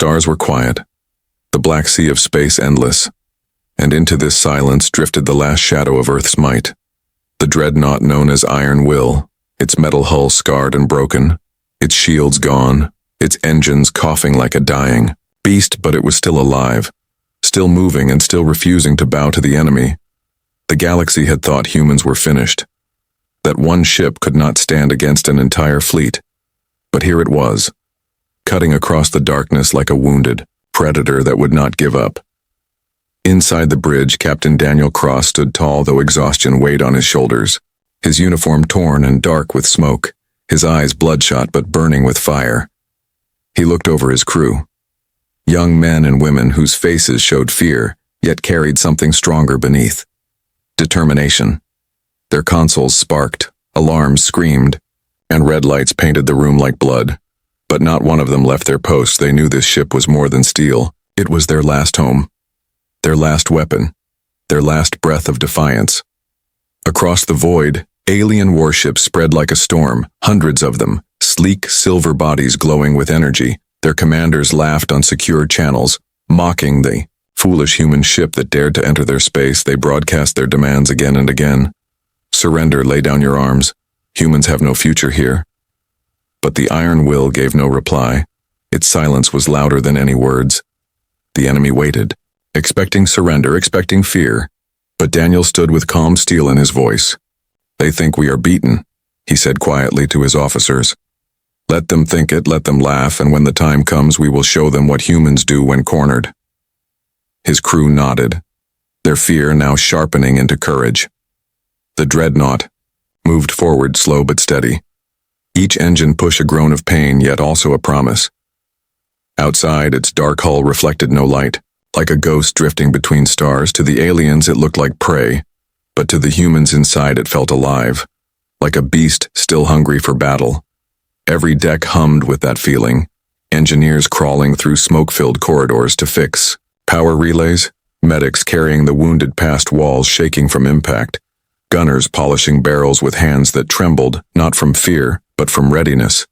stars were quiet, the black sea of space endless, and into this silence drifted the last shadow of Earth's might. The dreadnought known as Iron Will, its metal hull scarred and broken, its shields gone, its engines coughing like a dying beast, but it was still alive, still moving and still refusing to bow to the enemy. The galaxy had thought humans were finished, that one ship could not stand against an entire fleet. But here it was, cutting across the darkness like a wounded predator that would not give up. Inside the bridge, Captain Daniel Cross stood tall, though exhaustion weighed on his shoulders, his uniform torn and dark with smoke, his eyes bloodshot but burning with fire. He looked over his crew, young men and women whose faces showed fear, yet carried something stronger beneath. Determination. Their consoles sparked, alarms screamed, and red lights painted the room like blood. But not one of them left their posts. They knew this ship was more than steel. It was their last home, their last weapon, their last breath of defiance. Across the void, alien warships spread like a storm, hundreds of them, sleek silver bodies glowing with energy. Their commanders laughed on secure channels, mocking the foolish human ship that dared to enter their space. They broadcast their demands again and again. Surrender, lay down your arms. Humans have no future here. But the Iron Will gave no reply. Its silence was louder than any words. The enemy waited, expecting surrender, expecting fear. But Daniel stood with calm steel in his voice. They think we are beaten, he said quietly to his officers. Let them think it, let them laugh, and when the time comes we will show them what humans do when cornered. His crew nodded, their fear now sharpening into courage. The dreadnought moved forward, slow but steady. Each engine pushed a groan of pain, yet also a promise. Outside, its dark hull reflected no light, like a ghost drifting between stars. To the aliens it looked like prey, but to the humans inside it felt alive, like a beast still hungry for battle. Every deck hummed with that feeling, engineers crawling through smoke-filled corridors to fix power relays, medics carrying the wounded past walls shaking from impact, gunners polishing barrels with hands that trembled, not from fear, but from readiness.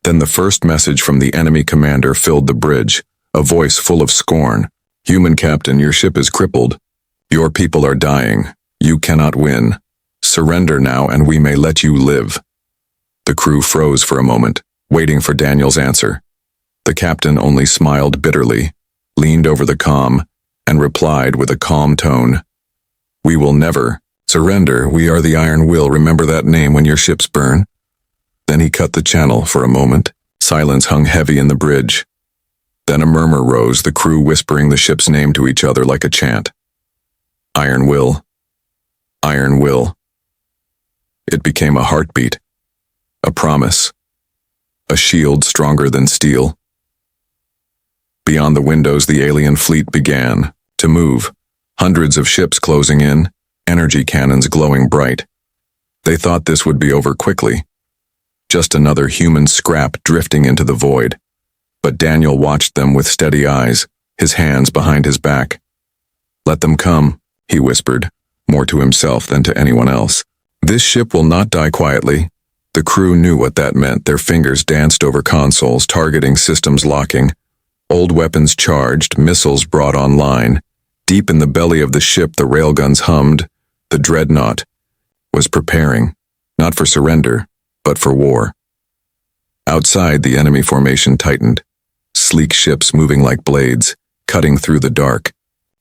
Then the first message from the enemy commander filled the bridge, a voice full of scorn. Human captain, your ship is crippled. Your people are dying. You cannot win. Surrender now and we may let you live. The crew froze for a moment, waiting for Daniel's answer. The captain only smiled bitterly, leaned over the comm, and replied with a calm tone. We will never surrender. We are the Iron Will. Remember that name when your ships burn. Then he cut the channel for a moment. Silence hung heavy in the bridge. Then a murmur rose, the crew whispering the ship's name to each other like a chant. Iron Will. Iron Will. It became a heartbeat, a promise, a shield stronger than steel. Beyond the windows, the alien fleet began to move, hundreds of ships closing in, energy cannons glowing bright. They thought this would be over quickly, just another human scrap drifting into the void. But Daniel watched them with steady eyes, his hands behind his back. Let them come, he whispered, more to himself than to anyone else. This ship will not die quietly. The crew knew what that meant. Their fingers danced over consoles, targeting systems locking. Old weapons charged, missiles brought online. Deep in the belly of the ship, the railguns hummed. The dreadnought was preparing, not for surrender, but for war. Outside, the enemy formation tightened. Sleek ships moving like blades, cutting through the dark.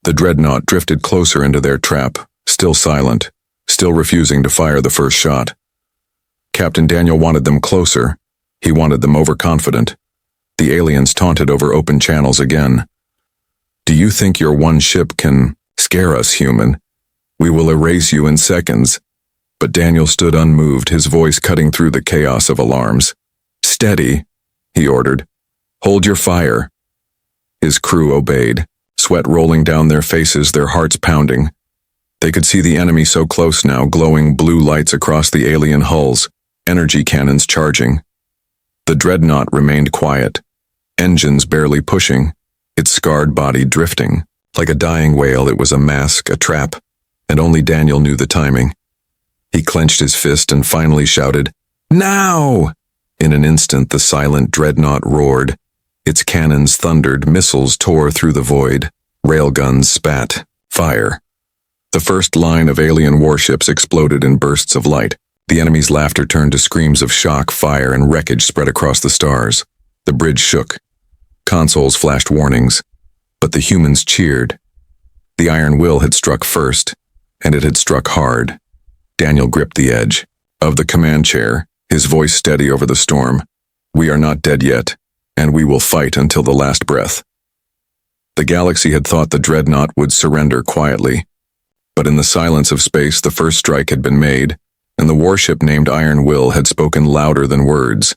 The dreadnought drifted closer into their trap, still silent, still refusing to fire the first shot. Captain Daniel wanted them closer. He wanted them overconfident. The aliens taunted over open channels again. Do you think your one ship can scare us, human? We will erase you in seconds. But Daniel stood unmoved, his voice cutting through the chaos of alarms. Steady, he ordered. Hold your fire. His crew obeyed, sweat rolling down their faces, their hearts pounding. They could see the enemy so close now, glowing blue lights across the alien hulls, energy cannons charging. The dreadnought remained quiet, engines barely pushing, its scarred body drifting. Like a dying whale, it was a mask, a trap, and only Daniel knew the timing. He clenched his fist and finally shouted, Now! In an instant, the silent dreadnought roared, Its cannons thundered, missiles tore through the void, railguns spat fire. The first line of alien warships exploded in bursts of light. The enemy's laughter turned to screams of shock, fire, and wreckage spread across the stars. The bridge shook. Consoles flashed warnings, but the humans cheered. The iron will had struck first, and it had struck hard. Daniel gripped the edge of the command chair, his voice steady over the storm. We are not dead yet, and we will fight until the last breath. The galaxy had thought the Dreadnought would surrender quietly, but in the silence of space the first strike had been made, and the warship named Iron Will had spoken louder than words.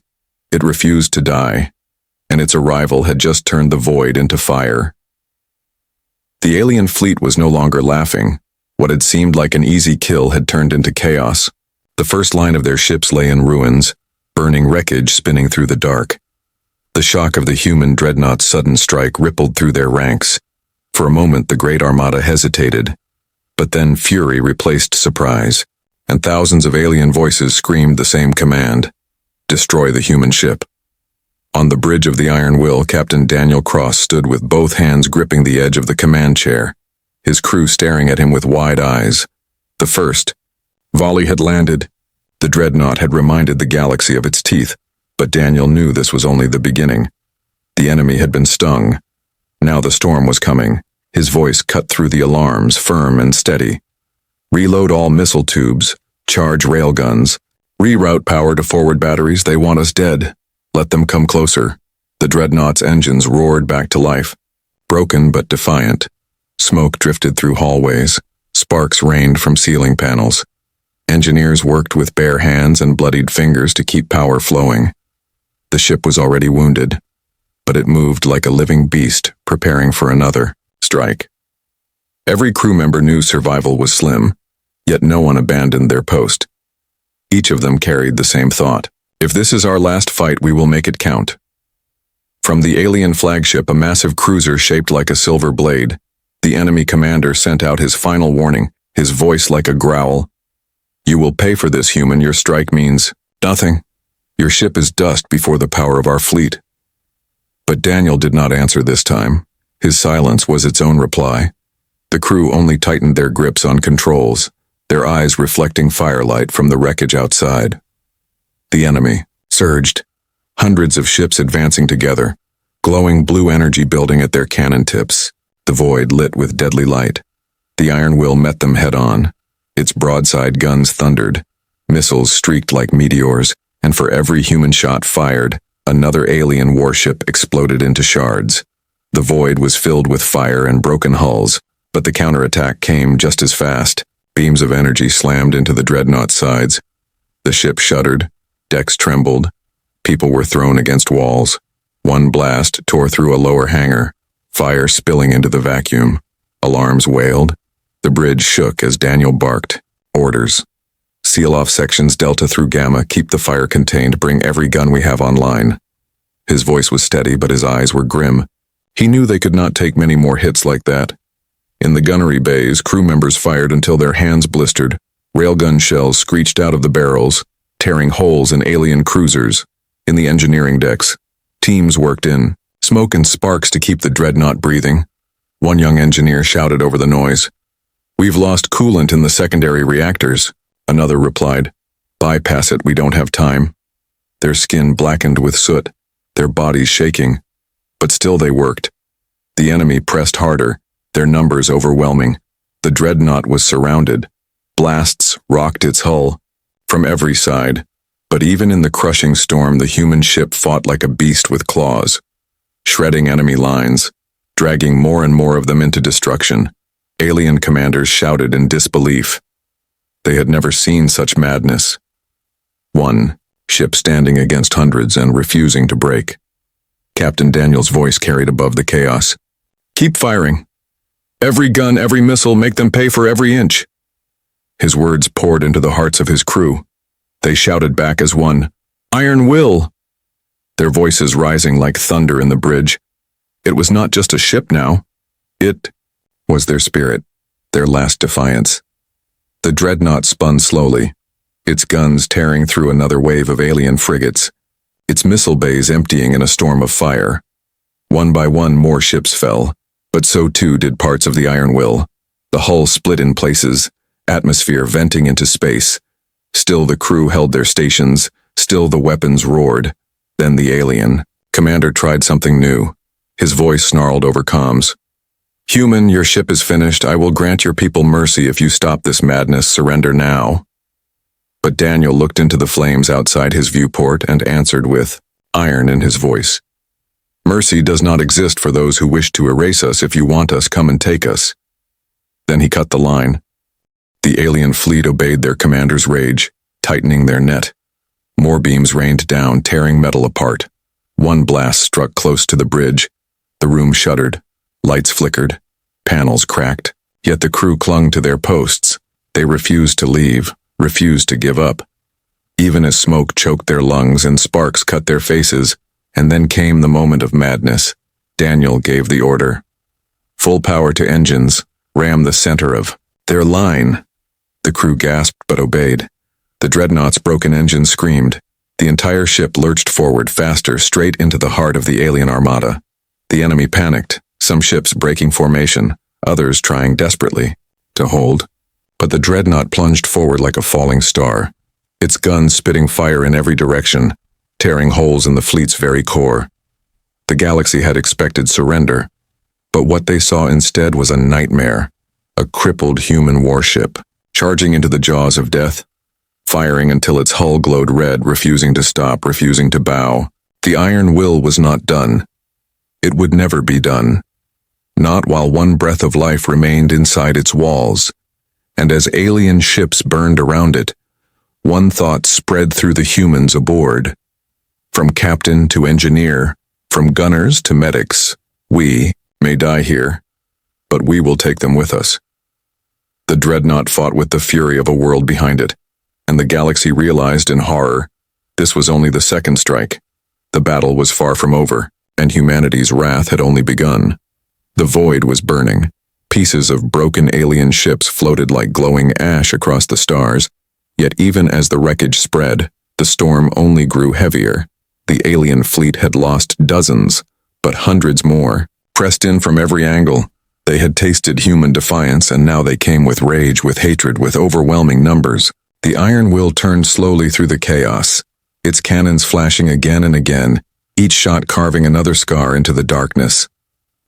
It refused to die, and its arrival had just turned the void into fire. The alien fleet was no longer laughing. What had seemed like an easy kill had turned into chaos. The first line of their ships lay in ruins, burning wreckage spinning through the dark. The shock of the human Dreadnought's sudden strike rippled through their ranks. For a moment the great armada hesitated, but then fury replaced surprise, and thousands of alien voices screamed the same command: destroy the human ship. On the bridge of the Iron Will, Captain Daniel Cross stood with both hands gripping the edge of the command chair, his crew staring at him with wide eyes. The first volley had landed. The Dreadnought had reminded the galaxy of its teeth, but Daniel knew this was only the beginning. The enemy had been stung. Now the storm was coming. His voice cut through the alarms, firm and steady. Reload all missile tubes, charge railguns, reroute power to forward batteries. They want us dead. Let them come closer. The Dreadnought's engines roared back to life, broken but defiant. Smoke drifted through hallways. Sparks rained from ceiling panels. Engineers worked with bare hands and bloodied fingers to keep power flowing. The ship was already wounded, but it moved like a living beast, preparing for another strike. Every crew member knew survival was slim, yet no one abandoned their post. Each of them carried the same thought: if this is our last fight, we will make it count. From the alien flagship, a massive cruiser shaped like a silver blade, the enemy commander sent out his final warning, his voice like a growl. You will pay for this, human. Your strike means nothing. Your ship is dust before the power of our fleet. But Daniel did not answer this time. His silence was its own reply. The crew only tightened their grips on controls, their eyes reflecting firelight from the wreckage outside. The enemy surged, hundreds of ships advancing together, glowing blue energy building at their cannon tips, the void lit with deadly light. The Iron Will met them head-on. Its broadside guns thundered, missiles streaked like meteors, and for every human shot fired, another alien warship exploded into shards. The void was filled with fire and broken hulls, but the counterattack came just as fast. Beams of energy slammed into the Dreadnought's sides. The ship shuddered, decks trembled, people were thrown against walls. One blast tore through a lower hangar, fire spilling into the vacuum. Alarms wailed. The bridge shook as Daniel barked. Orders. Seal off sections Delta through Gamma, keep the fire contained, bring every gun we have online. His voice was steady, but his eyes were grim. He knew they could not take many more hits like that. In the gunnery bays, crew members fired until their hands blistered. Railgun shells screeched out of the barrels, tearing holes in alien cruisers. In the engineering decks, teams worked in smoke and sparks to keep the Dreadnought breathing. One young engineer shouted over the noise, "We've lost coolant in the secondary reactors." Another replied, "Bypass it, we don't have time." Their skin blackened with soot, their bodies shaking, but still they worked. The enemy pressed harder, their numbers overwhelming. The Dreadnought was surrounded. Blasts rocked its hull from every side, but even in the crushing storm, the human ship fought like a beast with claws, shredding enemy lines, dragging more and more of them into destruction. Alien commanders shouted in disbelief. They had never seen such madness. One ship standing against hundreds and refusing to break. Captain Daniel's voice carried above the chaos. "Keep firing. Every gun, every missile, make them pay for every inch." His words poured into the hearts of his crew. They shouted back as one, "Iron Will!" Their voices rising like thunder in the bridge. It was not just a ship now. It was their spirit, their last defiance. The Dreadnought spun slowly, its guns tearing through another wave of alien frigates, its missile bays emptying in a storm of fire. One by one more ships fell, but so too did parts of the Iron Will. The hull split in places, atmosphere venting into space. Still the crew held their stations, still the weapons roared. Then the alien commander tried something new. His voice snarled over comms. "Human, your ship is finished. I will grant your people mercy if you stop this madness. Surrender now." But Daniel looked into the flames outside his viewport and answered with iron in his voice. "Mercy does not exist for those who wish to erase us. If you want us, come and take us." Then he cut the line. The alien fleet obeyed their commander's rage, tightening their net. More beams rained down, tearing metal apart. One blast struck close to the bridge. The room shuddered. Lights flickered. Panels cracked. Yet the crew clung to their posts. They refused to leave, refused to give up. Even as smoke choked their lungs and sparks cut their faces, and then came the moment of madness. Daniel gave the order. "Full power to engines. Ram the center of their line." The crew gasped but obeyed. The Dreadnought's broken engine screamed. The entire ship lurched forward faster, straight into the heart of the alien armada. The enemy panicked, some ships breaking formation, others trying desperately to hold. But the Dreadnought plunged forward like a falling star, its guns spitting fire in every direction, tearing holes in the fleet's very core. The galaxy had expected surrender, but what they saw instead was a nightmare, a crippled human warship, charging into the jaws of death, firing until its hull glowed red, refusing to stop, refusing to bow. The Iron Will was not done. It would never be done. Not while one breath of life remained inside its walls. And as alien ships burned around it, one thought spread through the humans aboard. From captain to engineer, from gunners to medics, we may die here, but we will take them with us. The Dreadnought fought with the fury of a world behind it, and the galaxy realized in horror, this was only the second strike. The battle was far from over, and humanity's wrath had only begun. The void was burning. Pieces of broken alien ships floated like glowing ash across the stars, yet even as the wreckage spread, the storm only grew heavier. The alien fleet had lost dozens, but hundreds more, pressed in from every angle. They had tasted human defiance, and now they came with rage, with hatred, with overwhelming numbers. The Iron Will turned slowly through the chaos, its cannons flashing again and again, each shot carving another scar into the darkness.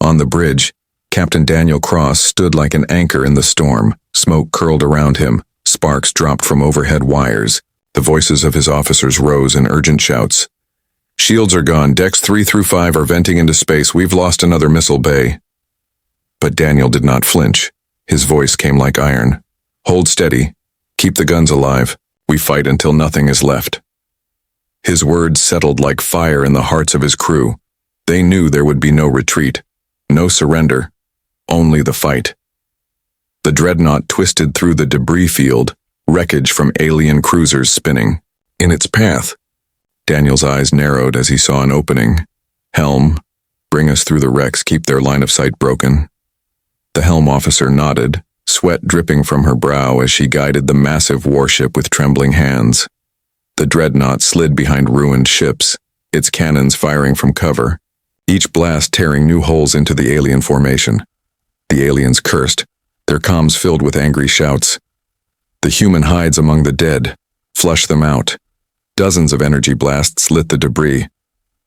On the bridge, Captain Daniel Cross stood like an anchor in the storm. Smoke curled around him, sparks dropped from overhead wires. The voices of his officers rose in urgent shouts. "Shields are gone. Decks 3 through 5 are venting into space. We've lost another missile bay." But Daniel did not flinch. His voice came like iron. "Hold steady. Keep the guns alive. We fight until nothing is left." His words settled like fire in the hearts of his crew. They knew there would be no retreat, no surrender, only the fight. The Dreadnought twisted through the debris field, wreckage from alien cruisers spinning. In its path, Daniel's eyes narrowed as he saw an opening. "Helm, bring us through the wrecks, keep their line of sight broken." The helm officer nodded, sweat dripping from her brow as she guided the massive warship with trembling hands. The Dreadnought slid behind ruined ships, its cannons firing from cover, each blast tearing new holes into the alien formation. The aliens cursed, their comms filled with angry shouts. The human hides among the dead, flush them out. Dozens of energy blasts lit the debris,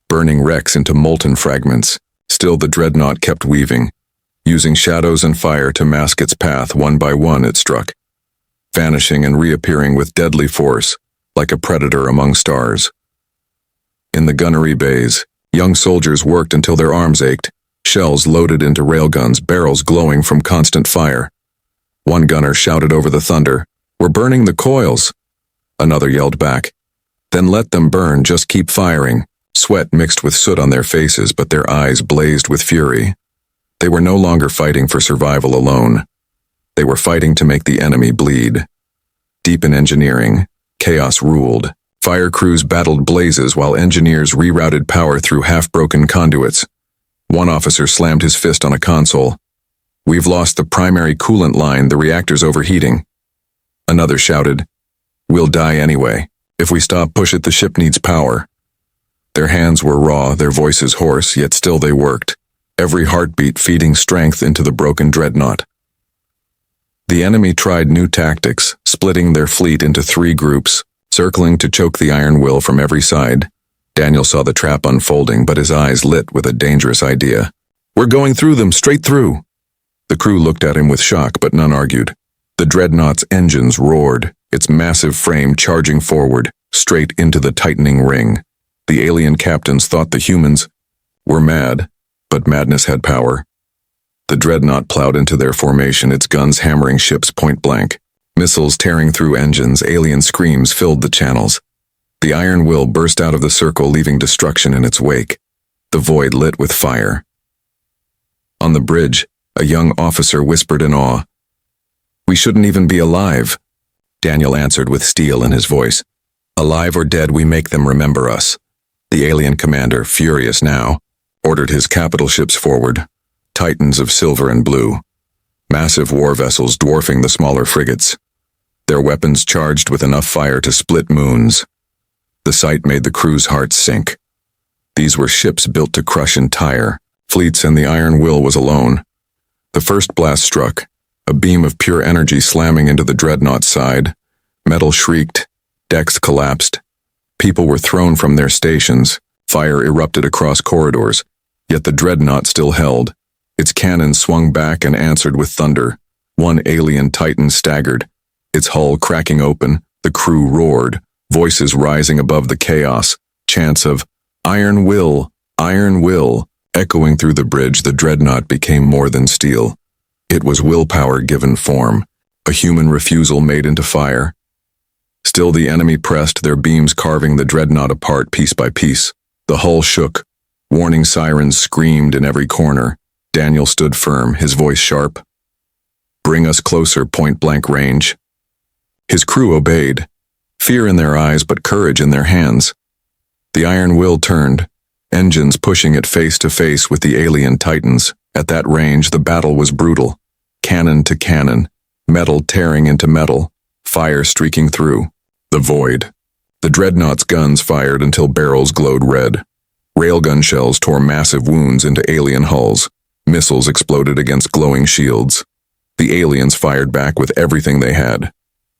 burning wrecks into molten fragments. Still the Dreadnought kept weaving, using shadows and fire to mask its path. One by one it struck, vanishing and reappearing with deadly force, like a predator among stars. In the gunnery bays, young soldiers worked until their arms ached, shells loaded into railguns, barrels glowing from constant fire. One gunner shouted over the thunder, "We're burning the coils!" Another yelled back, "Then let them burn, just keep firing." Sweat mixed with soot on their faces, but their eyes blazed with fury. They were no longer fighting for survival alone. They were fighting to make the enemy bleed. Deep in engineering, chaos ruled. Fire crews battled blazes while engineers rerouted power through half-broken conduits. One officer slammed his fist on a console. "We've lost the primary coolant line, the reactor's overheating." Another shouted, "We'll die anyway. If we stop push it, the ship needs power." Their hands were raw, their voices hoarse, yet still they worked, every heartbeat feeding strength into the broken dreadnought. The enemy tried new tactics, splitting their fleet into 3 groups, circling to choke the Iron Will from every side. Daniel saw the trap unfolding, but his eyes lit with a dangerous idea. "We're going through them, straight through." The crew looked at him with shock, but none argued. The dreadnought's engines roared, its massive frame charging forward, straight into the tightening ring. The alien captains thought the humans were mad, but madness had power. The dreadnought plowed into their formation, its guns hammering ships point blank. Missiles tearing through engines, alien screams filled the channels. The Iron Will burst out of the circle, leaving destruction in its wake. The void lit with fire. On the bridge, a young officer whispered in awe. "We shouldn't even be alive." Daniel answered with steel in his voice. "Alive or dead, we make them remember us." The alien commander, furious now, ordered his capital ships forward, titans of silver and blue, massive war vessels dwarfing the smaller frigates, their weapons charged with enough fire to split moons. The sight made the crew's hearts sink. These were ships built to crush entire fleets, and the Iron Will was alone. The first blast struck, a beam of pure energy slamming into the dreadnought's side. Metal shrieked, decks collapsed. People were thrown from their stations, fire erupted across corridors, yet the dreadnought still held. Its cannons swung back and answered with thunder. One alien titan staggered, its hull cracking open. The crew roared, voices rising above the chaos, chants of "Iron Will, Iron Will," echoing through the bridge. The dreadnought became more than steel. It was willpower given form, a human refusal made into fire. Still the enemy pressed, their beams carving the dreadnought apart piece by piece. The hull shook. Warning sirens screamed in every corner. Daniel stood firm, his voice sharp. "Bring us closer, point-blank range." His crew obeyed, fear in their eyes but courage in their hands. The Iron Will turned, engines pushing it face to face with the alien titans. At that range, the battle was brutal. Cannon to cannon, metal tearing into metal, fire streaking through. The void. The dreadnought's guns fired until barrels glowed red. Railgun shells tore massive wounds into alien hulls. Missiles exploded against glowing shields. The aliens fired back with everything they had.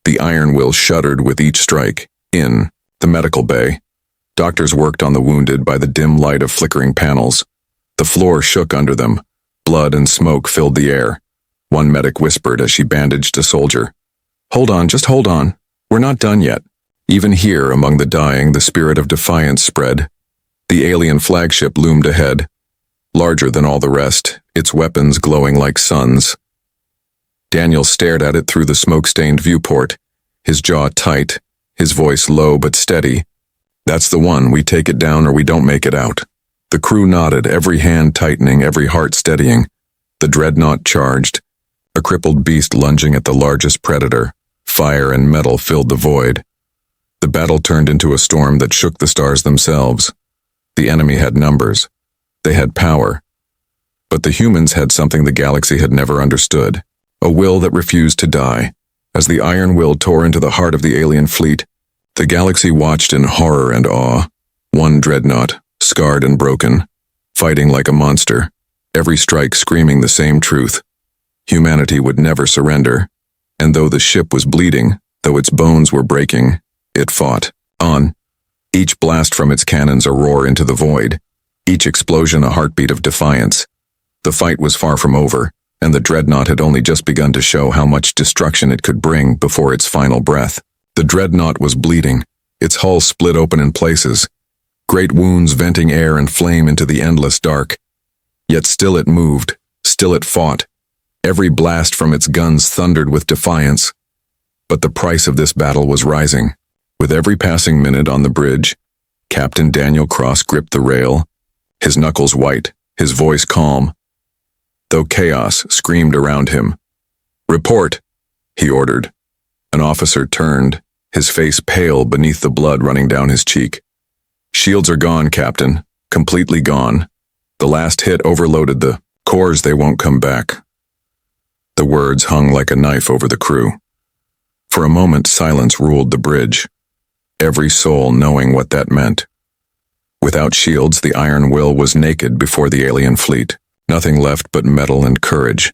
The Iron Will shuddered with each strike. In the medical bay, doctors worked on the wounded by the dim light of flickering panels. The floor shook under them. Blood and smoke filled the air. One medic whispered as she bandaged a soldier. "Hold on, just hold on. We're not done yet." Even here, among the dying, the spirit of defiance spread. The alien flagship loomed ahead, larger than all the rest, its weapons glowing like suns. Daniel stared at it through the smoke-stained viewport, his jaw tight, his voice low but steady. "That's the one, we take it down or we don't make it out." The crew nodded, every hand tightening, every heart steadying. The dreadnought charged, a crippled beast lunging at the largest predator. Fire and metal filled the void. The battle turned into a storm that shook the stars themselves. The enemy had numbers. They had power. But the humans had something the galaxy had never understood, a will that refused to die. As the Iron Will tore into the heart of the alien fleet, the galaxy watched in horror and awe. One dreadnought, scarred and broken, fighting like a monster, every strike screaming the same truth. Humanity would never surrender, and though the ship was bleeding, though its bones were breaking, it fought on. Each blast from its cannons a roar into the void, each explosion a heartbeat of defiance. The fight was far from over, and the dreadnought had only just begun to show how much destruction it could bring before its final breath. The dreadnought was bleeding, its hull split open in places, great wounds venting air and flame into the endless dark. Yet still it moved, still it fought. Every blast from its guns thundered with defiance. But the price of this battle was rising. With every passing minute on the bridge, Captain Daniel Cross gripped the rail, his knuckles white, his voice calm, though chaos screamed around him. "Report," he ordered. An officer turned, his face pale beneath the blood running down his cheek. "Shields are gone, Captain, completely gone. The last hit overloaded the cores, they won't come back." The words hung like a knife over the crew. For a moment, silence ruled the bridge, every soul knowing what that meant. Without shields, the Iron Will was naked before the alien fleet. Nothing left but metal and courage.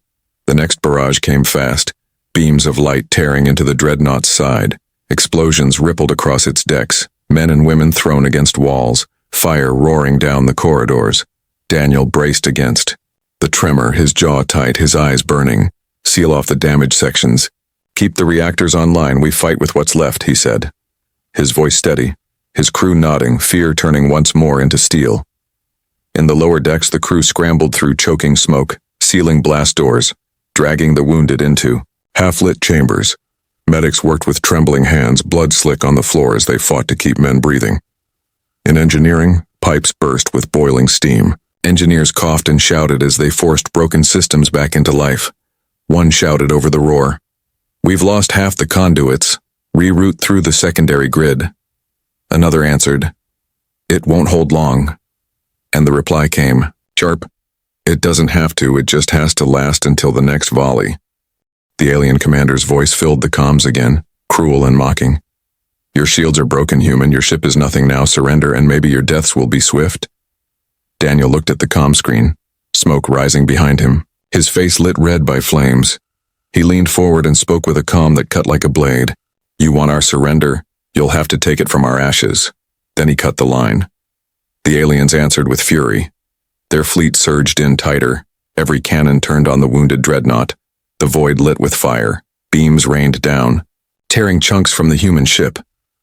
The next barrage came fast, beams of light tearing into the Dreadnought's side. Explosions rippled across its decks, men and women thrown against walls, fire roaring down the corridors. Daniel braced against. The tremor, his jaw tight, his eyes burning. Seal off the damaged sections. Keep the reactors online, we fight with what's left, he said. His voice steady, his crew nodding, fear turning once more into steel. In the lower decks, the crew scrambled through choking smoke, sealing blast doors, dragging the wounded into half-lit chambers. Medics worked with trembling hands, blood slick on the floor as they fought to keep men breathing. In engineering, pipes burst with boiling steam. Engineers coughed and shouted as they forced broken systems back into life. One shouted over the roar, "We've lost half the conduits. Reroute through the secondary grid." Another answered, "It won't hold long." And the reply came, sharp, "It doesn't have to, it just has to last until the next volley." The alien commander's voice filled the comms again, cruel and mocking. "Your shields are broken, human. Your ship is nothing now. Surrender, and maybe your deaths will be swift." Daniel looked at the comm screen, smoke rising behind him, his face lit red by flames. He leaned forward and spoke with a calm that cut like a blade. "You want our surrender? You'll have to take it from our ashes." Then he cut the line. The aliens answered with fury. Their fleet surged in tighter, every cannon turned on the wounded Dreadnought. The void lit with fire, beams rained down, tearing chunks from the human ship.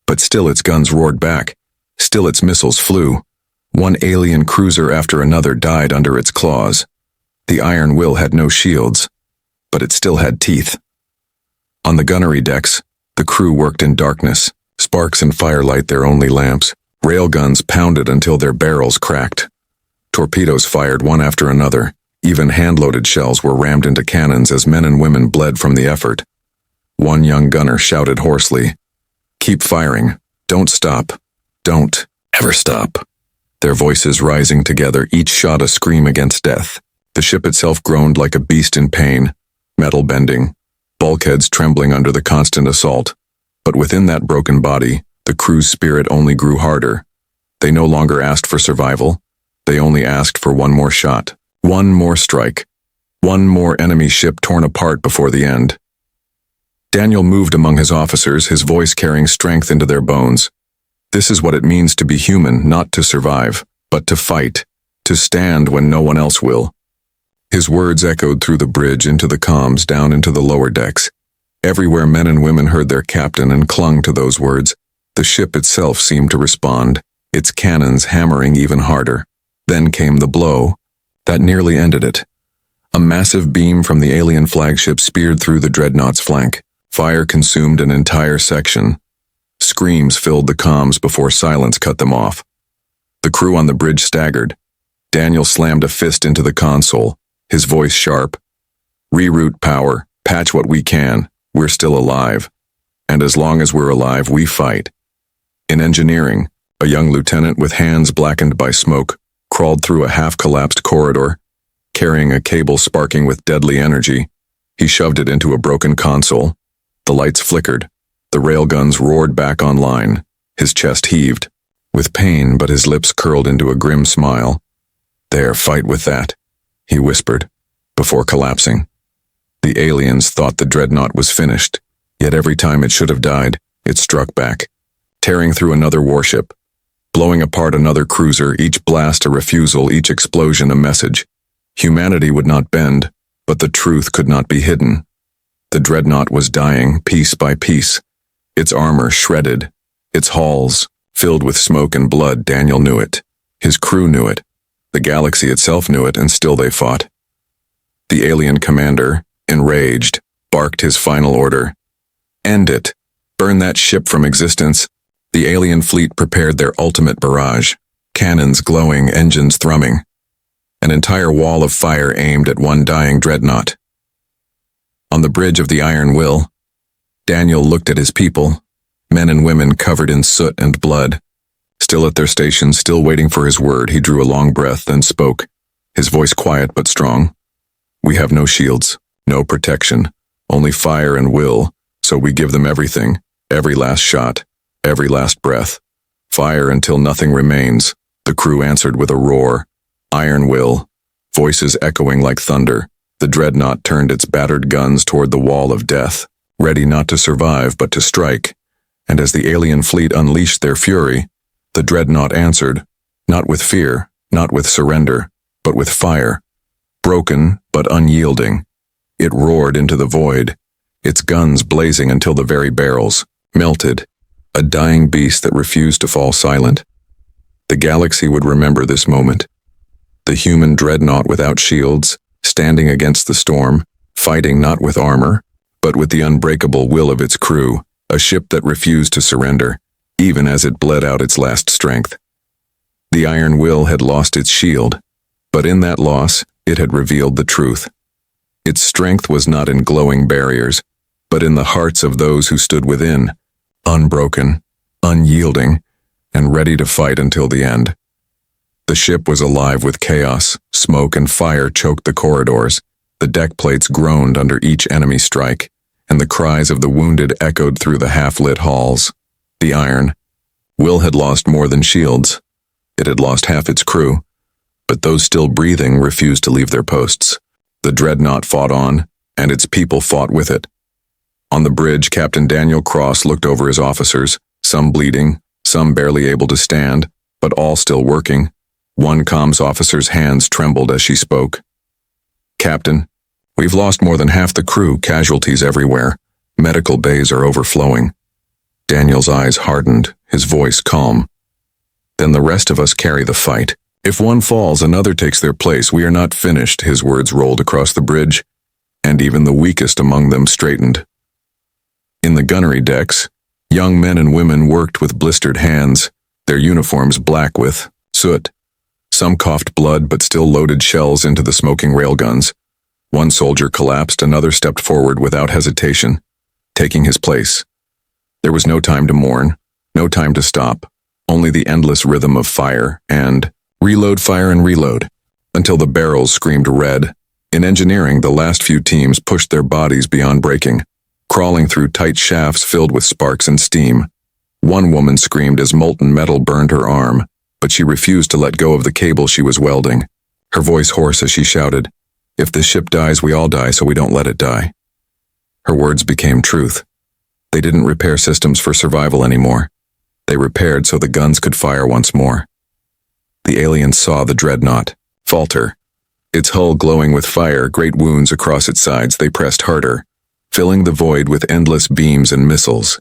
But still its guns roared back, still its missiles flew. One alien cruiser after another died under its claws. The Iron Will had no shields, but it still had teeth. On the gunnery decks, the crew worked in darkness, sparks and firelight their only lamps. Railguns pounded until their barrels cracked. Torpedoes fired one after another. Even hand-loaded shells were rammed into cannons as men and women bled from the effort. One young gunner shouted hoarsely, "Keep firing. Don't stop. Don't ever stop." Their voices rising together, each shot a scream against death. The ship itself groaned like a beast in pain, metal bending, bulkheads trembling under the constant assault. But within that broken body, the crew's spirit only grew harder. They no longer asked for survival. They only asked for one more shot, one more strike, one more enemy ship torn apart before the end. Daniel moved among his officers, his voice carrying strength into their bones. This is what it means to be human, not to survive, but to fight, to stand when no one else will. His words echoed through the bridge, into the comms, down into the lower decks. Everywhere men and women heard their captain and clung to those words. The ship itself seemed to respond, its cannons hammering even harder. Then came the blow that nearly ended it. A massive beam from the alien flagship speared through the Dreadnought's flank. Fire consumed an entire section. Screams filled the comms before silence cut them off. The crew on the bridge staggered. Daniel slammed a fist into the console, his voice sharp. "Reroute power, patch what we can, we're still alive. And as long as we're alive, we fight." In engineering, a young lieutenant with hands blackened by smoke crawled through a half-collapsed corridor, carrying a cable sparking with deadly energy. He shoved it into a broken console. The lights flickered. The railguns roared back online. His chest heaved, with pain, but his lips curled into a grim smile. "There, fight with that," he whispered, before collapsing. The aliens thought the Dreadnought was finished, yet every time it should have died, it struck back, tearing through another warship, blowing apart another cruiser, each blast a refusal, each explosion a message. Humanity would not bend, but the truth could not be hidden. The Dreadnought was dying, piece by piece, its armor shredded, its halls filled with smoke and blood. Daniel knew it. His crew knew it. The galaxy itself knew it, and still they fought. The alien commander, enraged, barked his final order. "End it. Burn that ship from existence." The alien fleet prepared their ultimate barrage, cannons glowing, engines thrumming. An entire wall of fire aimed at one dying Dreadnought. On the bridge of the Iron Will, Daniel looked at his people, men and women covered in soot and blood. Still at their stations, still waiting for his word, he drew a long breath, then spoke, his voice quiet but strong. "We have no shields, no protection, only fire and will, so we give them everything, every last shot, every last breath. Fire until nothing remains, The crew answered with a roar. Iron will. Voices echoing like thunder. The Dreadnought turned its battered guns toward the wall of death, ready not to survive but to strike. And as the alien fleet unleashed their fury, the Dreadnought answered, not with fear, not with surrender, but with fire. Broken, but unyielding. It roared into the void, its guns blazing until the very barrels melted, a dying beast that refused to fall silent. The galaxy would remember this moment. The human Dreadnought without shields, standing against the storm, fighting not with armor, but with the unbreakable will of its crew, a ship that refused to surrender, even as it bled out its last strength. The iron will had lost its shield, but in that loss, it had revealed the truth. Its strength was not in glowing barriers, but in the hearts of those who stood within, unbroken, unyielding, and ready to fight until the end. The ship was alive with chaos, smoke and fire choked the corridors, the deck plates groaned under each enemy strike, and the cries of the wounded echoed through the half-lit halls. The iron will had lost more than shields. It had lost half its crew, but those still breathing refused to leave their posts. The Dreadnought fought on, and its people fought with it. On the bridge, Captain Daniel Cross looked over his officers, some bleeding, some barely able to stand, but all still working. One comms officer's hands trembled as she spoke. Captain, we've lost more than half the crew, casualties everywhere. Medical bays are overflowing. Daniel's eyes hardened, his voice calm. Then the rest of us carry the fight. If one falls, another takes their place. We are not finished, his words rolled across the bridge, and even the weakest among them straightened. In the gunnery decks, young men and women worked with blistered hands, their uniforms black with soot. Some coughed blood but still loaded shells into the smoking railguns. One soldier collapsed, another stepped forward without hesitation, taking his place. There was no time to mourn, no time to stop, only the endless rhythm of fire and reload, fire and reload, until the barrels screamed red. In engineering, the last few teams pushed their bodies beyond breaking, crawling through tight shafts filled with sparks and steam. One woman screamed as molten metal burned her arm, but she refused to let go of the cable she was welding, her voice hoarse as she shouted, "If this ship dies, we all die, so we don't let it die." Her words became truth. They didn't repair systems for survival anymore. They repaired so the guns could fire once more. The aliens saw the Dreadnought falter. Its hull glowing with fire, great wounds across its sides. They pressed harder, filling the void with endless beams and missiles.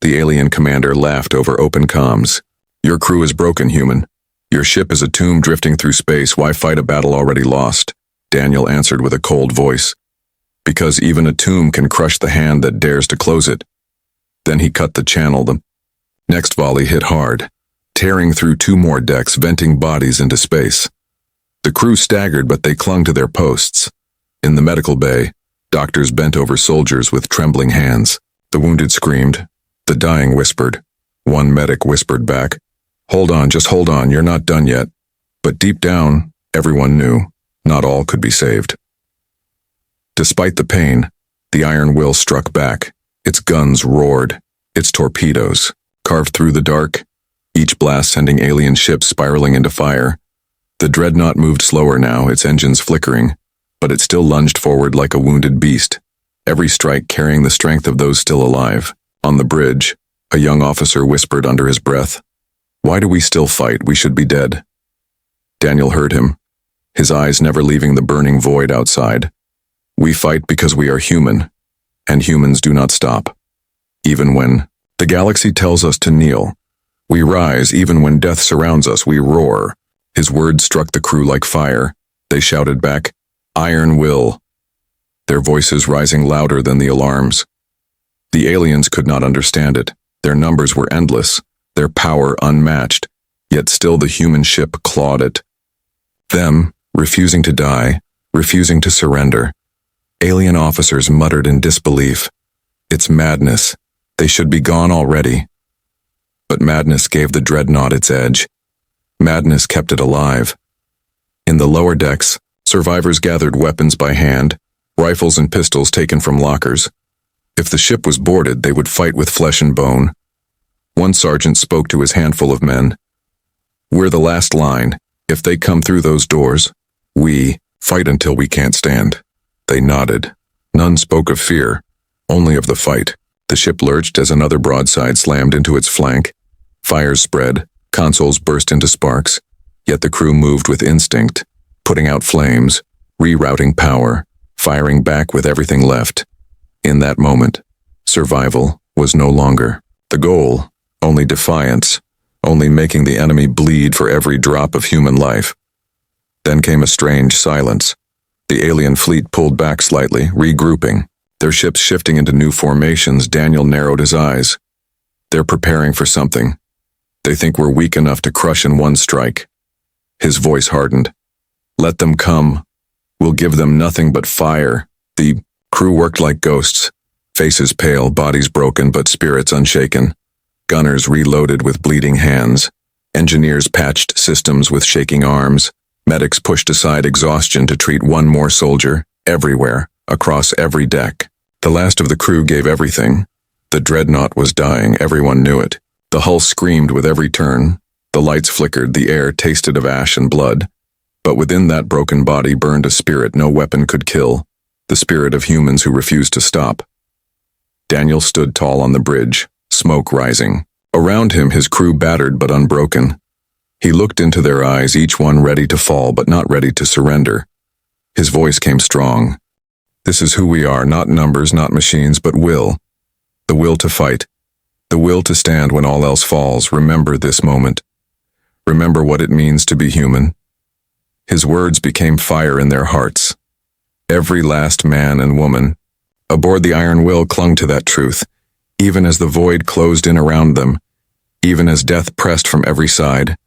The alien commander laughed over open comms. "Your crew is broken, human. Your ship is a tomb drifting through space. Why fight a battle already lost?" Daniel answered with a cold voice. "Because even a tomb can crush the hand that dares to close it." Then he cut the channel. The next volley hit hard, tearing through two more decks, venting bodies into space. The crew staggered, but they clung to their posts. In the medical bay, doctors bent over soldiers with trembling hands. The wounded screamed. The dying whispered. One medic whispered back, "Hold on, just hold on, you're not done yet." But deep down, everyone knew, not all could be saved. Despite the pain, the iron will struck back. Its guns roared, its torpedoes carved through the dark, each blast sending alien ships spiraling into fire. The Dreadnought moved slower now, its engines flickering, but it still lunged forward like a wounded beast, every strike carrying the strength of those still alive. On the bridge, a young officer whispered under his breath, "Why do we still fight? We should be dead." Daniel heard him, his eyes never leaving the burning void outside. "We fight because we are human, and humans do not stop. Even when the galaxy tells us to kneel, we rise. Even when death surrounds us, we roar." His words struck the crew like fire. They shouted back, "Iron will," their voices rising louder than the alarms. The aliens could not understand it. Their numbers were endless, their power unmatched, yet still the human ship clawed at them, refusing to die, refusing to surrender. Alien officers muttered in disbelief. "It's madness. They should be gone already." But madness gave the Dreadnought its edge. Madness kept it alive. In the lower decks, survivors gathered weapons by hand, rifles and pistols taken from lockers. If the ship was boarded, they would fight with flesh and bone. One sergeant spoke to his handful of men. We're the last line. If they come through those doors, we fight until we can't stand." They nodded. None spoke of fear, only of the fight. The ship lurched as another broadside slammed into its flank. Fires spread, consoles burst into sparks, yet the crew moved with instinct, putting out flames, rerouting power, firing back with everything left. In that moment, survival was no longer the goal, only defiance, only making the enemy bleed for every drop of human life. Then came a strange silence. The alien fleet pulled back slightly, regrouping. Their ships shifting into new formations. Daniel narrowed his eyes. They're preparing for something. They think we're weak enough to crush in one strike. His voice hardened. "Let them come. We'll give them nothing but fire." The crew worked like ghosts, faces pale, bodies broken, but spirits unshaken. Gunners reloaded with bleeding hands. Engineers patched systems with shaking arms. Medics pushed aside exhaustion to treat one more soldier, everywhere, across every deck. The last of the crew gave everything. The Dreadnought was dying, everyone knew it. The hull screamed with every turn. The lights flickered, the air tasted of ash and blood. But within that broken body burned a spirit no weapon could kill, the spirit of humans who refused to stop. Daniel stood tall on the bridge, smoke rising. Around him, his crew battered but unbroken. He looked into their eyes, each one ready to fall but not ready to surrender. His voice came strong. "This is who we are, not numbers, not machines, but will. The will to fight. The will to stand when all else falls. Remember this moment. Remember what it means to be human." His words became fire in their hearts. Every last man and woman aboard the Iron Will clung to that truth, even as the void closed in around them, even as death pressed from every side.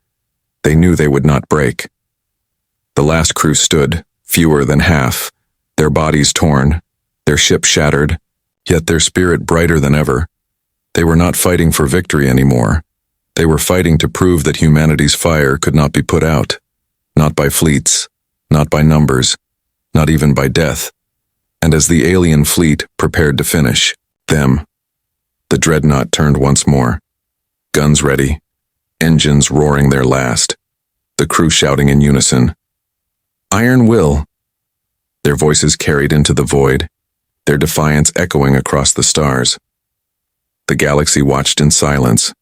They knew they would not break. The last crew stood, fewer than half, their bodies torn, their ship shattered, yet their spirit brighter than ever. They were not fighting for victory anymore. They were fighting to prove that humanity's fire could not be put out, not by fleets, not by numbers, not even by death. And as the alien fleet prepared to finish them, the Dreadnought turned once more, guns ready, engines roaring their last, the crew shouting in unison, "Iron Will!" Their voices carried into the void, their defiance echoing across the stars. The galaxy watched in silence.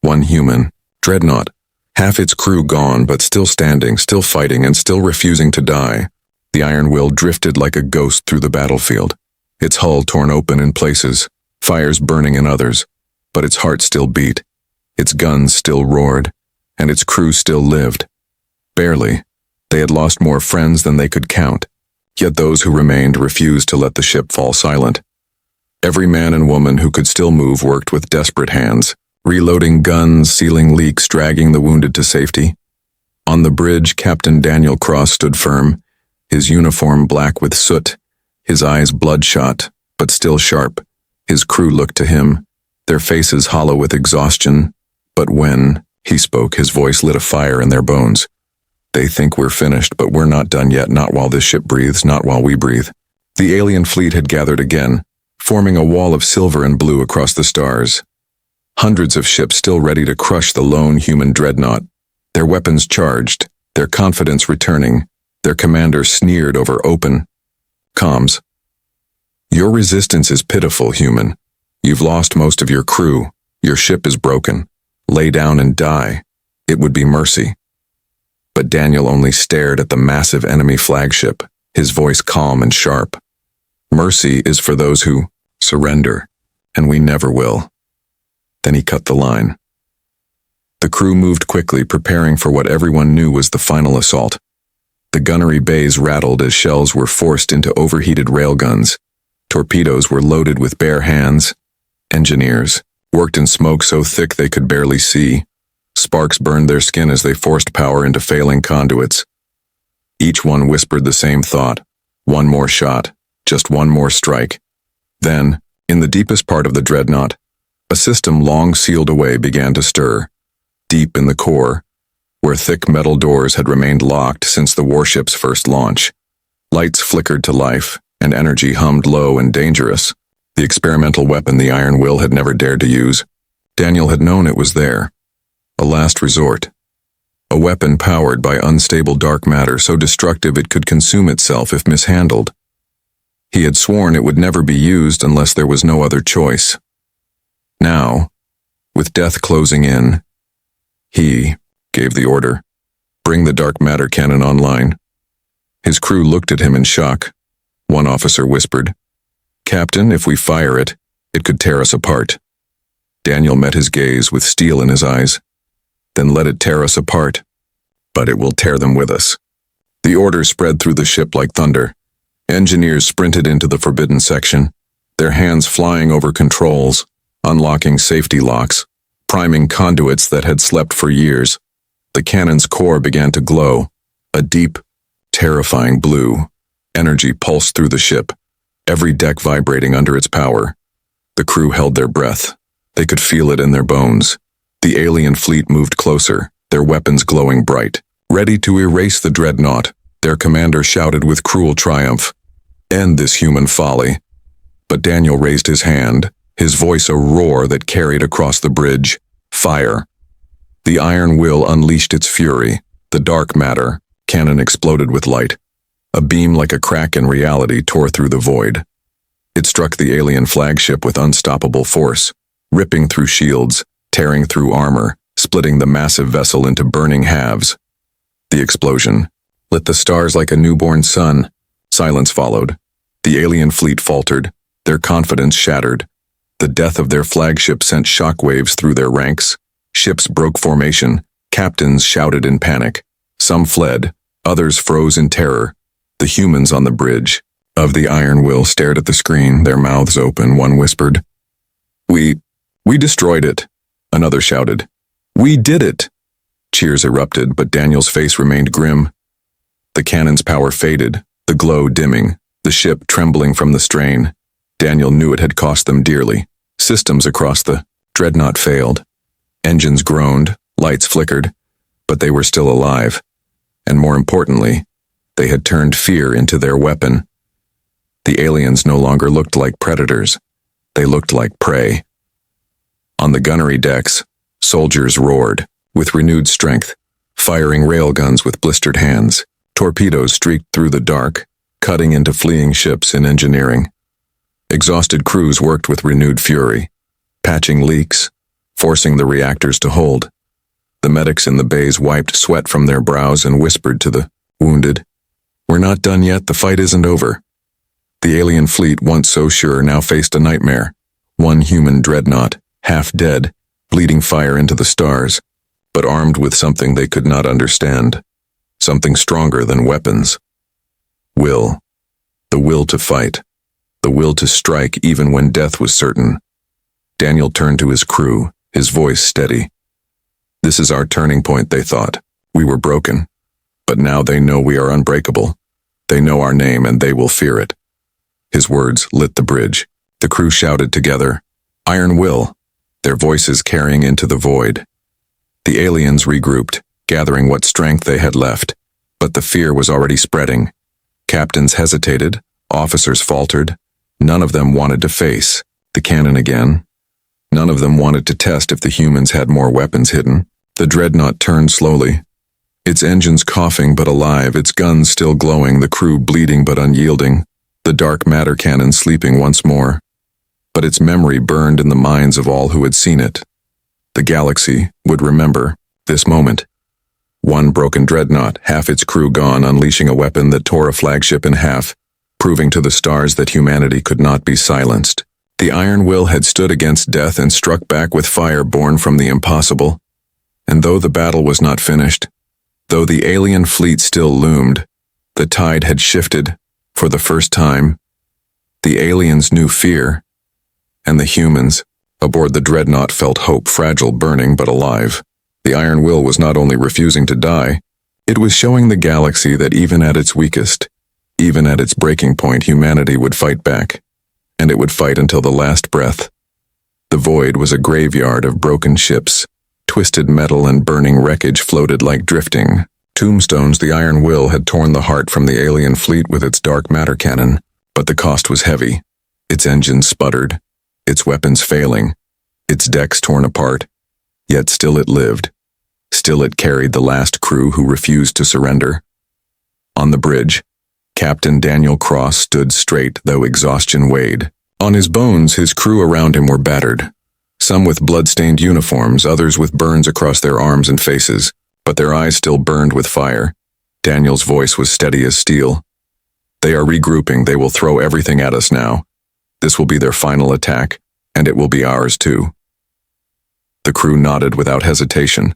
One human, Dreadnought, half its crew gone but still standing, still fighting, and still refusing to die. The Iron Will drifted like a ghost through the battlefield, its hull torn open in places, fires burning in others, but its heart still beat, its guns still roared, and its crew still lived. Barely. They had lost more friends than they could count, yet those who remained refused to let the ship fall silent. Every man and woman who could still move worked with desperate hands, reloading guns, sealing leaks, dragging the wounded to safety. On the bridge, Captain Daniel Cross stood firm, his uniform black with soot, his eyes bloodshot, but still sharp. His crew looked to him, their faces hollow with exhaustion, but when he spoke, his voice lit a fire in their bones. "They think we're finished, but we're not done yet, not while this ship breathes, not while we breathe." The alien fleet had gathered again, forming a wall of silver and blue across the stars. Hundreds of ships still ready to crush the lone human Dreadnought, their weapons charged, their confidence returning, their commander sneered over open comms. "Your resistance is pitiful, human. You've lost most of your crew. Your ship is broken. Lay down and die. It would be mercy." But Daniel only stared at the massive enemy flagship, his voice calm and sharp. "Mercy is for those who surrender, and we never will." Then he cut the line. The crew moved quickly, preparing for what everyone knew was the final assault. The gunnery bays rattled as shells were forced into overheated railguns. Torpedoes were loaded with bare hands. Engineers worked in smoke so thick they could barely see. Sparks burned their skin as they forced power into failing conduits. Each one whispered the same thought: one more shot, just one more strike. Then, in the deepest part of the Dreadnought, a system long sealed away began to stir. Deep in the core, where thick metal doors had remained locked since the warship's first launch, lights flickered to life, and energy hummed low and dangerous. The experimental weapon the Iron Will had never dared to use. Daniel had known it was there. A last resort. a weapon powered by unstable dark matter so destructive it could consume itself if mishandled. He had sworn it would never be used unless there was no other choice. Now, with death closing in, he gave the order, "Bring the dark matter cannon online." His crew looked at him in shock. One officer whispered, "Captain, if we fire it, it could tear us apart." Daniel met his gaze with steel in his eyes. "Then let it tear us apart, but it will tear them with us." The order spread through the ship like thunder. Engineers sprinted into the forbidden section, their hands flying over controls, unlocking safety locks, priming conduits that had slept for years. The cannon's core began to glow, a deep, terrifying blue. Energy pulsed through the ship, every deck vibrating under its power. The crew held their breath. They could feel it in their bones. The alien fleet moved closer, their weapons glowing bright. Ready to erase the Dreadnought, their commander shouted with cruel triumph, "End this human folly." But Daniel raised his hand, his voice a roar that carried across the bridge. "Fire." The iron will unleashed its fury. The dark matter cannon exploded with light. A beam like a crack in reality tore through the void. It struck the alien flagship with unstoppable force, ripping through shields, tearing through armor, splitting the massive vessel into burning halves. The explosion lit the stars like a newborn sun. Silence followed. The alien fleet faltered, their confidence shattered. The death of their flagship sent shockwaves through their ranks. Ships broke formation. Captains shouted in panic. Some fled, others froze in terror. The humans on the bridge of the Iron Will stared at the screen, their mouths open. One whispered, We destroyed it." Another shouted, "We did it." Cheers erupted, but Daniel's face remained grim. The cannon's power faded, the glow dimming, the ship trembling from the strain. Daniel knew it had cost them dearly. Systems across the Dreadnought failed. Engines groaned, lights flickered, but they were still alive. And more importantly, they had turned fear into their weapon. The aliens no longer looked like predators. They looked like prey. On the gunnery decks, soldiers roared, with renewed strength, firing railguns with blistered hands. Torpedoes streaked through the dark, cutting into fleeing ships in engineering. Exhausted crews worked with renewed fury, patching leaks, forcing the reactors to hold. The medics in the bays wiped sweat from their brows and whispered to the wounded, "We're not done yet, the fight isn't over." The alien fleet, once so sure, now faced a nightmare. One human Dreadnought, half dead, bleeding fire into the stars, but armed with something they could not understand. Something stronger than weapons. Will. The will to fight. The will to strike even when death was certain. Daniel turned to his crew, his voice steady. "This is our turning point," they thought. "We were broken. But now they know we are unbreakable. They know our name and they will fear it." His words lit the bridge. The crew shouted together, "Iron Will," their voices carrying into the void. The aliens regrouped, gathering what strength they had left, but the fear was already spreading. Captains hesitated, officers faltered. None of them wanted to face the cannon again. None of them wanted to test if the humans had more weapons hidden. The Dreadnought turned slowly, its engines coughing but alive, its guns still glowing, the crew bleeding but unyielding, the dark matter cannon sleeping once more. But its memory burned in the minds of all who had seen it. The galaxy would remember this moment. One broken Dreadnought, half its crew gone, unleashing a weapon that tore a flagship in half, proving to the stars that humanity could not be silenced. The Iron Will had stood against death and struck back with fire born from the impossible. And though the battle was not finished, though the alien fleet still loomed, the tide had shifted for the first time. The aliens knew fear, and the humans aboard the Dreadnought felt hope, fragile, burning, but alive. The Iron Will was not only refusing to die, it was showing the galaxy that even at its weakest, even at its breaking point, humanity would fight back, and it would fight until the last breath. The void was a graveyard of broken ships. Twisted metal and burning wreckage floated like drifting tombstones. The Iron Will had torn the heart from the alien fleet with its dark matter cannon, but the cost was heavy. Its engines sputtered, its weapons failing, its decks torn apart, yet still it lived. Still it carried the last crew who refused to surrender. On the bridge, Captain Daniel Cross stood straight, though exhaustion weighed. On his bones, his crew around him were battered. Some with blood-stained uniforms, others with burns across their arms and faces, but their eyes still burned with fire. Daniel's voice was steady as steel. They are regrouping. They will throw everything at us now. This will be their final attack, and it will be ours too. The crew nodded without hesitation.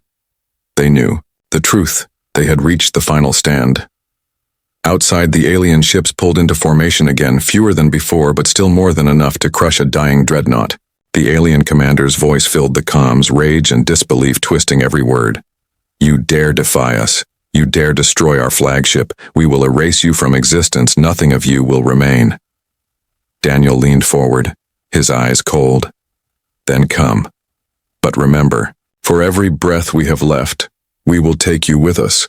They knew the truth. They had reached the final stand. Outside, the alien ships pulled into formation again, fewer than before, but still more than enough to crush a dying dreadnought. The alien commander's voice filled the comms, rage and disbelief twisting every word. You dare defy us. You dare destroy our flagship. We will erase you from existence. Nothing of you will remain. Daniel leaned forward, his eyes cold. Then come. But remember, for every breath we have left, we will take you with us.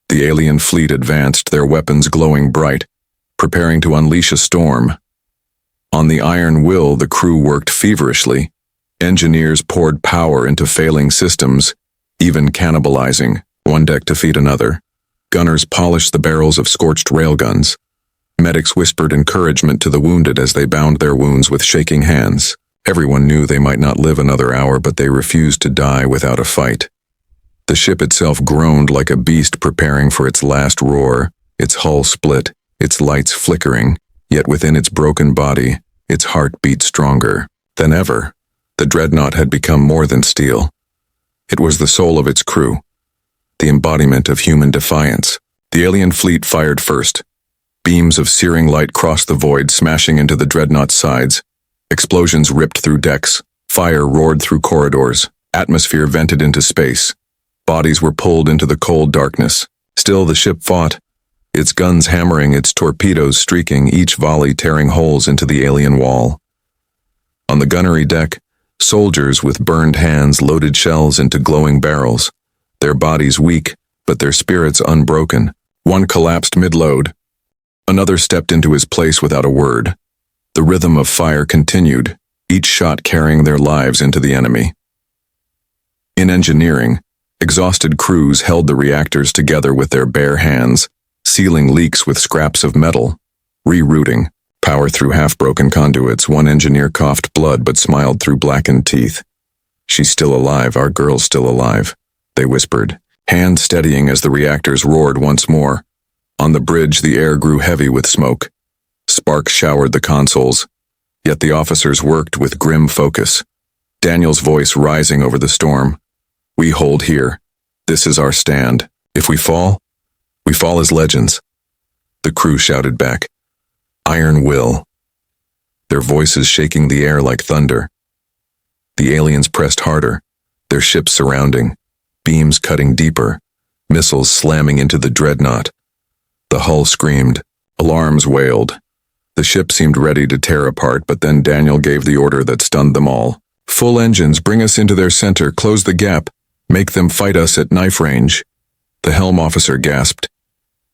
The alien fleet advanced, their weapons glowing bright, preparing to unleash a storm. On the Iron Will, the crew worked feverishly. Engineers poured power into failing systems, even cannibalizing one deck to feed another. Gunners polished the barrels of scorched railguns. Medics whispered encouragement to the wounded as they bound their wounds with shaking hands. Everyone knew they might not live another hour, but they refused to die without a fight. The ship itself groaned like a beast preparing for its last roar, its hull split, its lights flickering, yet within its broken body, its heart beat stronger than ever. The Dreadnought had become more than steel. It was the soul of its crew, the embodiment of human defiance. The alien fleet fired first. Beams of searing light crossed the void, smashing into the Dreadnought's sides. Explosions ripped through decks. Fire roared through corridors. Atmosphere vented into space. Bodies were pulled into the cold darkness. Still the ship fought, its guns hammering, its torpedoes streaking, each volley tearing holes into the alien wall. On the gunnery deck, soldiers with burned hands loaded shells into glowing barrels, their bodies weak, but their spirits unbroken. One collapsed mid-load. Another stepped into his place without a word. The rhythm of fire continued, each shot carrying their lives into the enemy. In engineering, exhausted crews held the reactors together with their bare hands, sealing leaks with scraps of metal, rerouting, power through half-broken conduits. One engineer coughed blood but smiled through blackened teeth. She's still alive, our girl's still alive, they whispered, hands steadying as the reactors roared once more. On the bridge, the air grew heavy with smoke. Sparks showered the consoles, yet the officers worked with grim focus. Daniel's voice rising over the storm. We hold here. This is our stand. If we fall as legends. The crew shouted back. Iron Will. Their voices shaking the air like thunder. The aliens pressed harder, their ships surrounding, beams cutting deeper, missiles slamming into the Dreadnought. The hull screamed, alarms wailed. The ship seemed ready to tear apart, but then Daniel gave the order that stunned them all. Full engines, bring us into their center, close the gap, make them fight us at knife range. The helm officer gasped.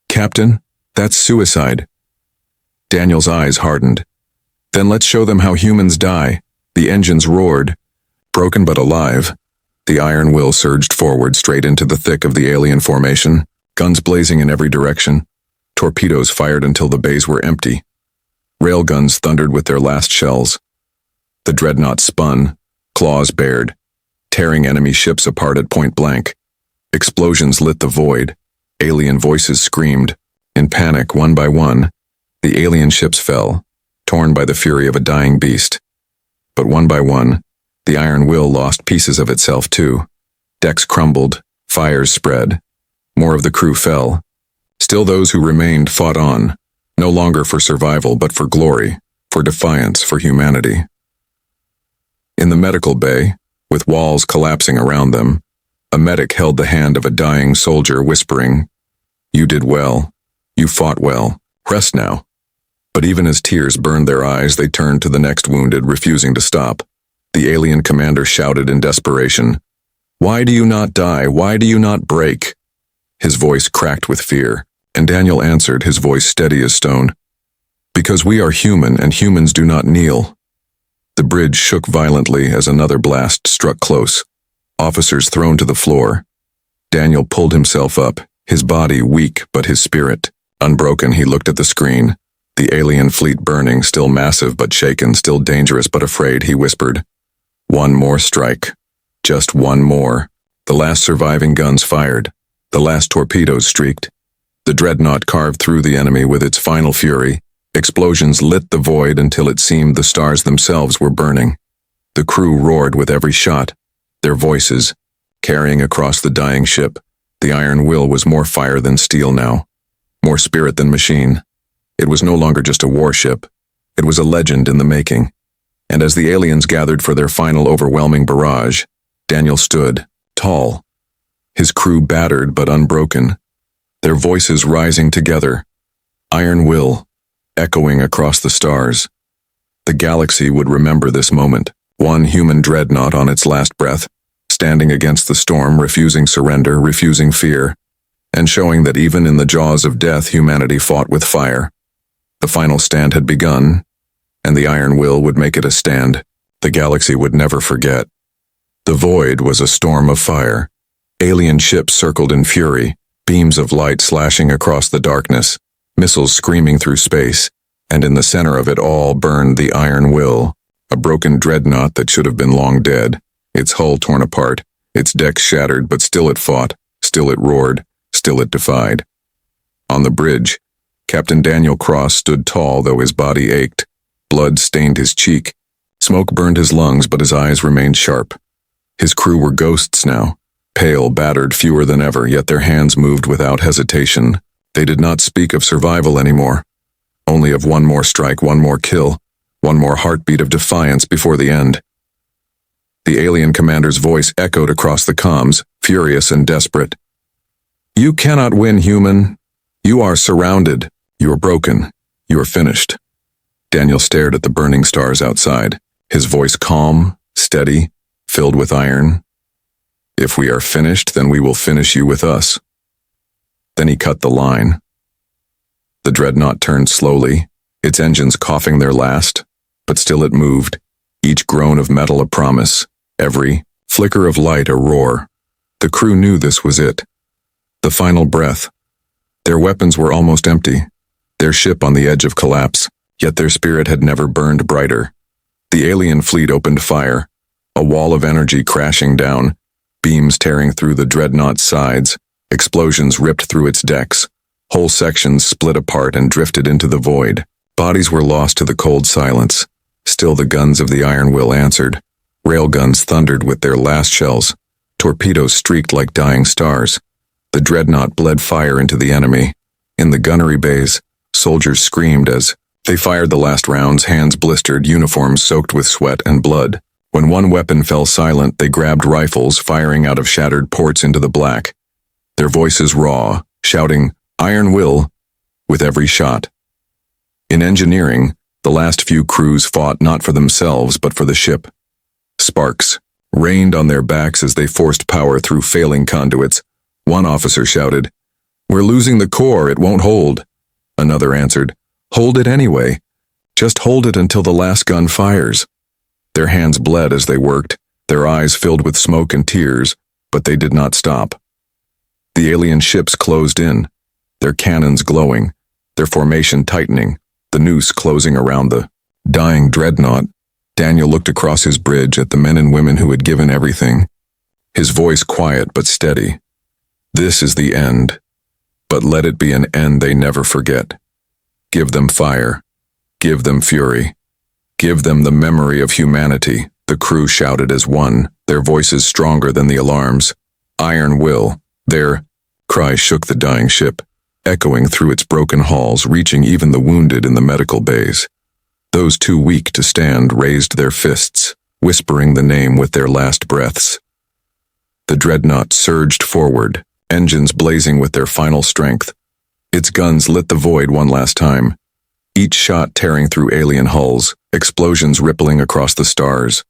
Captain, that's suicide. Daniel's eyes hardened. Then let's show them how humans die. The engines roared. Broken but alive, the Iron Will surged forward straight into the thick of the alien formation, guns blazing in every direction. Torpedoes fired until the bays were empty. Railguns thundered with their last shells. The Dreadnought spun, claws bared, tearing enemy ships apart at point blank. Explosions lit the void. Alien voices screamed. In panic, one by one, the alien ships fell, torn by the fury of a dying beast. But one by one, the Iron Will lost pieces of itself too. Decks crumbled, fires spread. More of the crew fell. Still those who remained fought on, no longer for survival but for glory, for defiance, for humanity. In the medical bay, with walls collapsing around them, a medic held the hand of a dying soldier, whispering, You did well. You fought well. Rest now. But even as tears burned their eyes, they turned to the next wounded, refusing to stop. The alien commander shouted in desperation, Why do you not die? Why do you not break? His voice cracked with fear, and Daniel answered, his voice steady as stone. Because we are human, and humans do not kneel. The bridge shook violently as another blast struck close. Officers thrown to the floor. Daniel pulled himself up, his body weak but his spirit unbroken. He looked at the screen. The alien fleet burning, still massive but shaken, still dangerous but afraid. He whispered, "One more strike. Just one more." The last surviving guns fired. The last torpedoes streaked. The Dreadnought carved through the enemy with its final fury. Explosions lit the void until it seemed the stars themselves were burning. The crew roared with every shot, their voices carrying across the dying ship. The Iron Will was more fire than steel now, more spirit than machine. It was no longer just a warship. It was a legend in the making. And as the aliens gathered for their final overwhelming barrage, Daniel stood, tall, his crew battered but unbroken, their voices rising together. Iron Will, echoing across the stars. The galaxy would remember this moment. One human dreadnought on its last breath, standing against the storm, refusing surrender, refusing fear, and showing that even in the jaws of death humanity fought with fire. The final stand had begun, and the Iron Will would make it a stand the galaxy would never forget. The void was a storm of fire. Alien ships circled in fury, beams of light slashing across the darkness, missiles screaming through space, and in the center of it all burned the Iron Will, a broken dreadnought that should have been long dead, its hull torn apart, its decks shattered, but still it fought, still it roared, still it defied. On the bridge, Captain Daniel Cross stood tall though his body ached. Blood stained his cheek. Smoke burned his lungs, but his eyes remained sharp. His crew were ghosts now, pale, battered, fewer than ever, yet their hands moved without hesitation. They did not speak of survival anymore, only of one more strike, one more kill, one more heartbeat of defiance before the end. The alien commander's voice echoed across the comms, furious and desperate. "You cannot win, human. You are surrounded. You are broken. You are finished." Daniel stared at the burning stars outside, his voice calm, steady, filled with iron. "If we are finished, then we will finish you with us." Then he cut the line. The dreadnought turned slowly, its engines coughing their last, but still it moved, each groan of metal a promise, every flicker of light a roar. The crew knew this was it. The final breath. Their weapons were almost empty, their ship on the edge of collapse, yet their spirit had never burned brighter. The alien fleet opened fire, a wall of energy crashing down, beams tearing through the dreadnought's sides, explosions ripped through its decks, whole sections split apart and drifted into the void. Bodies were lost to the cold silence. Still the guns of the Iron Will answered. Railguns thundered with their last shells. Torpedoes streaked like dying stars. The dreadnought bled fire into the enemy. In the gunnery bays, soldiers screamed as they fired the last rounds, hands blistered, uniforms soaked with sweat and blood. When one weapon fell silent, they grabbed rifles, firing out of shattered ports into the black. Their voices raw, shouting, "Iron Will," with every shot. In engineering, the last few crews fought not for themselves but for the ship. Sparks rained on their backs as they forced power through failing conduits. One officer shouted, "We're losing the core, it won't hold." Another answered, "Hold it anyway. Just hold it until the last gun fires." Their hands bled as they worked, their eyes filled with smoke and tears, but they did not stop. The alien ships closed in, their cannons glowing, their formation tightening, the noose closing around the dying dreadnought. Daniel looked across his bridge at the men and women who had given everything, his voice quiet but steady. "This is the end, but let it be an end they never forget. Give them fire, give them fury, give them the memory of humanity." The crew shouted as one, their voices stronger than the alarms. "Iron Will." Their cry shook the dying ship, echoing through its broken halls, reaching even the wounded in the medical bays. Those too weak to stand raised their fists, whispering the name with their last breaths. The dreadnought surged forward, engines blazing with their final strength. Its guns lit the void one last time, each shot tearing through alien hulls, explosions rippling across the stars.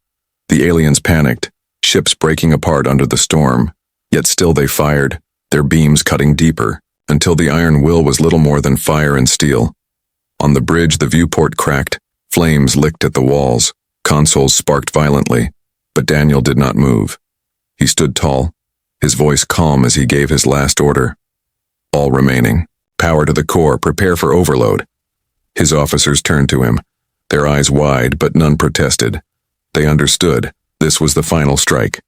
The aliens panicked, ships breaking apart under the storm, yet still they fired, their beams cutting deeper, until the Iron Will was little more than fire and steel. On the bridge, the viewport cracked, flames licked at the walls, consoles sparked violently, but Daniel did not move. He stood tall, his voice calm as he gave his last order. All remaining. Power to the core, prepare for overload. His officers turned to him, their eyes wide, but none protested. They understood. This was the final strike.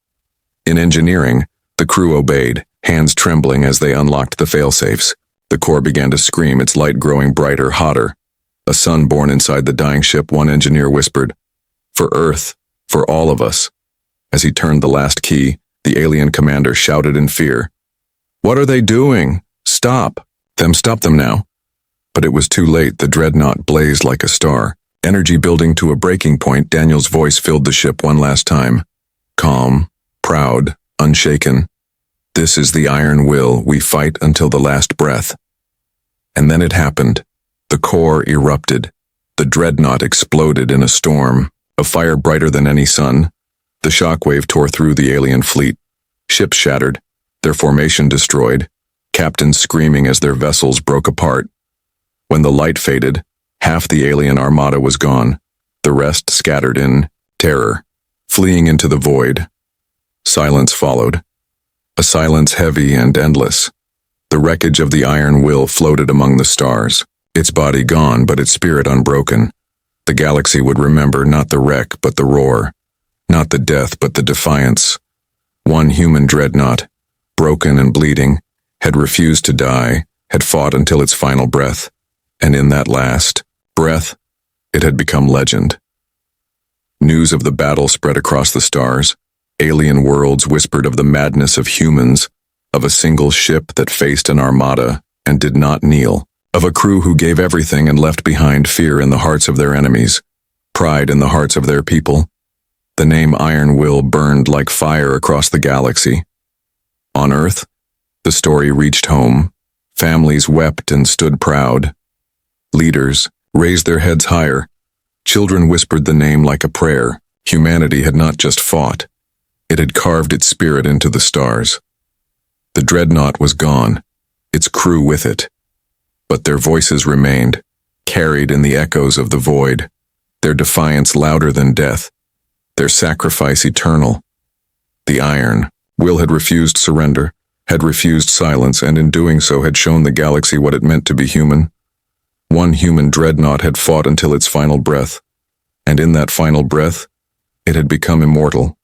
In engineering, the crew obeyed, hands trembling as they unlocked the failsafes. The core began to scream, its light growing brighter, hotter. A sun born inside the dying ship, one engineer whispered, "For Earth, for all of us." As he turned the last key, the alien commander shouted in fear, "What are they doing? Stop them now." But it was too late. The Dreadnought blazed like a star. Energy building to a breaking point, Daniel's voice filled the ship one last time. Calm, proud, unshaken. "This is the iron will. We fight until the last breath." And then it happened. The core erupted. The Dreadnought exploded in a storm, a fire brighter than any sun. The shockwave tore through the alien fleet. Ships shattered, their formation destroyed, captains screaming as their vessels broke apart. When the light faded, half the alien armada was gone, the rest scattered in terror, fleeing into the void. Silence followed, a silence heavy and endless. The wreckage of the iron will floated among the stars, its body gone but its spirit unbroken. The galaxy would remember not the wreck but the roar, not the death but the defiance. One human dreadnought, broken and bleeding, had refused to die, had fought until its final breath, and in that last breath, it had become legend. News of the battle spread across the stars. Alien worlds whispered of the madness of humans, of a single ship that faced an armada and did not kneel, of a crew who gave everything and left behind fear in the hearts of their enemies, pride in the hearts of their people. The name Iron Will burned like fire across the galaxy. On Earth, the story reached home. Families wept and stood proud. Leaders raised their heads higher. Children whispered the name like a prayer. Humanity had not just fought. It had carved its spirit into the stars. The Dreadnought was gone, its crew with it. But their voices remained, carried in the echoes of the void, their defiance louder than death, their sacrifice eternal. The Iron Will had refused surrender, had refused silence, and in doing so had shown the galaxy what it meant to be human. One human dreadnought had fought until its final breath, and in that final breath, it had become immortal.